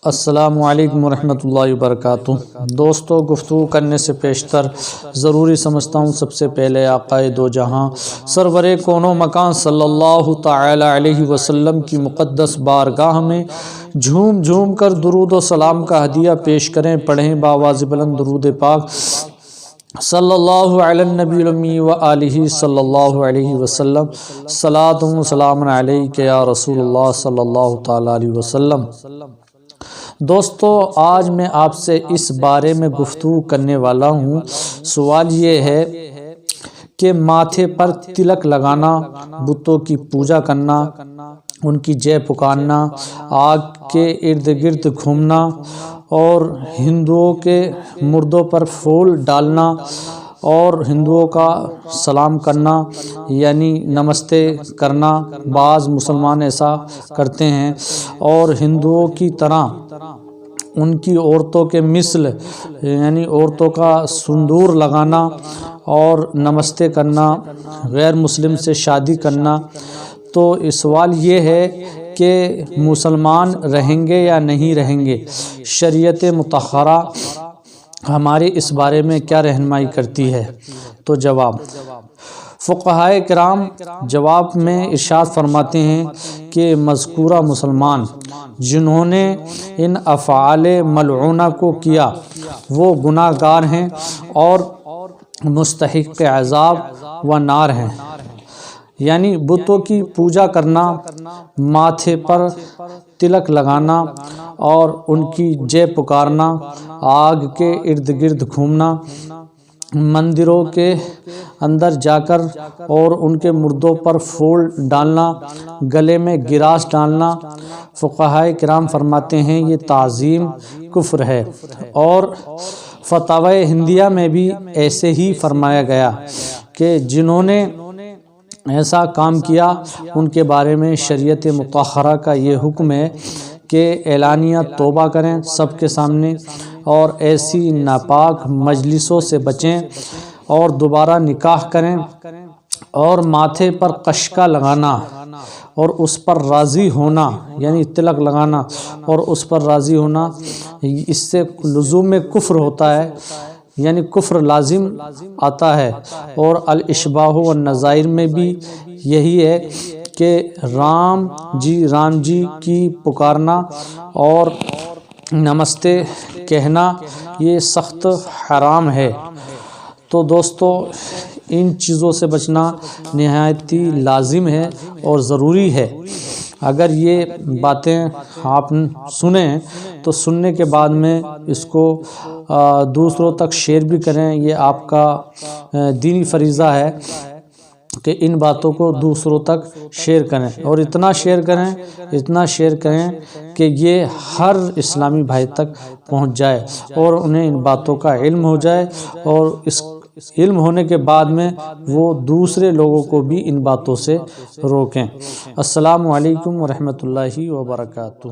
السلام علیکم ورحمۃ اللہ وبرکاتہ۔ دوستو، گفتگو کرنے سے پیشتر ضروری سمجھتا ہوں سب سے پہلے آقائے دو جہاں سرور کون و مکان صلی اللہ تعالی علیہ وسلم کی مقدس بارگاہ میں جھوم جھوم کر درود و سلام کا ہدیہ پیش کریں، پڑھیں بآواز بلند درود پاک صلی اللہ علی النبی الامی و آلہ صلی اللہ علیہ وسلم، صلاۃ و سلام علیک یا رسول اللہ صلی اللہ تعالی علیہ وسلم۔ دوستو، آج میں آپ سے اس بارے میں گفتگو کرنے والا ہوں۔ سوال یہ ہے کہ ماتھے پر تلک لگانا، بتوں کی پوجا کرنا، ان کی جے پکارنا، آگ کے ارد گرد گھومنا اور ہندوؤں کے مردوں پر پھول ڈالنا اور ہندوؤں کا سلام کرنا یعنی نمستے کرنا، بعض مسلمان ایسا کرتے ہیں، اور ہندوؤں کی طرح ان کی عورتوں کے مثل یعنی عورتوں کا سندور لگانا اور نمستے کرنا، غیر مسلم سے شادی کرنا۔ تو سوال یہ ہے کہ مسلمان رہیں گے یا نہیں رہیں گے؟ شریعت مطہرہ ہمارے اس بارے میں کیا رہنمائی کرتی ہے؟ تو جواب، فقہائے کرام جواب میں ارشاد فرماتے ہیں کہ مذکورہ مسلمان جنہوں نے ان افعال ملعونہ کو کیا وہ گناہ گار ہیں اور مستحق عذاب و نار ہیں۔ یعنی بتوں کی پوجا کرنا، ماتھے پر تلک لگانا اور ان کی جے پکارنا، آگ کے ارد گرد گھومنا، مندروں کے اندر جا کر اور ان کے مردوں پر پھول ڈالنا، گلے میں گراس ڈالنا، فقہائے کرام فرماتے ہیں یہ تعظیم کفر ہے۔ اور فتاوی ہندیہ میں بھی ایسے ہی فرمایا گیا کہ جنہوں نے ایسا کام کیا ان کے بارے میں شریعت مطہرہ کا یہ حکم ہے کہ اعلانیہ توبہ کریں سب کے سامنے اور ایسی ناپاک مجلسوں سے بچیں اور دوبارہ نکاح کریں، اور ماتھے پر قشقہ لگانا اور اس پر راضی ہونا یعنی تلک لگانا اور اس پر راضی ہونا، اس سے لزوم کفر ہوتا ہے یعنی کفر لازم آتا ہے۔ اور الاشباح والنظائر میں بھی یہی ہے کہ رام جی کی پکارنا اور نمستے کہنا یہ سخت حرام ہے۔ تو دوستو، ان چیزوں سے بچنا نہایت ہی لازم ہے اور ضروری ہے۔ اگر یہ باتیں آپ سنیں تو سننے کے بعد میں اس کو دوسروں تک شیئر بھی کریں، یہ آپ کا دینی فریضہ ہے کہ ان باتوں کو دوسروں تک شیئر کریں، اور اتنا شیئر کریں کہ یہ ہر اسلامی بھائی تک پہنچ جائے اور انہیں ان باتوں کا علم ہو جائے، اور اس علم ہونے کے بعد میں وہ دوسرے لوگوں کو بھی ان باتوں سے روکیں۔ السلام علیکم ورحمۃ اللہ وبرکاتہ۔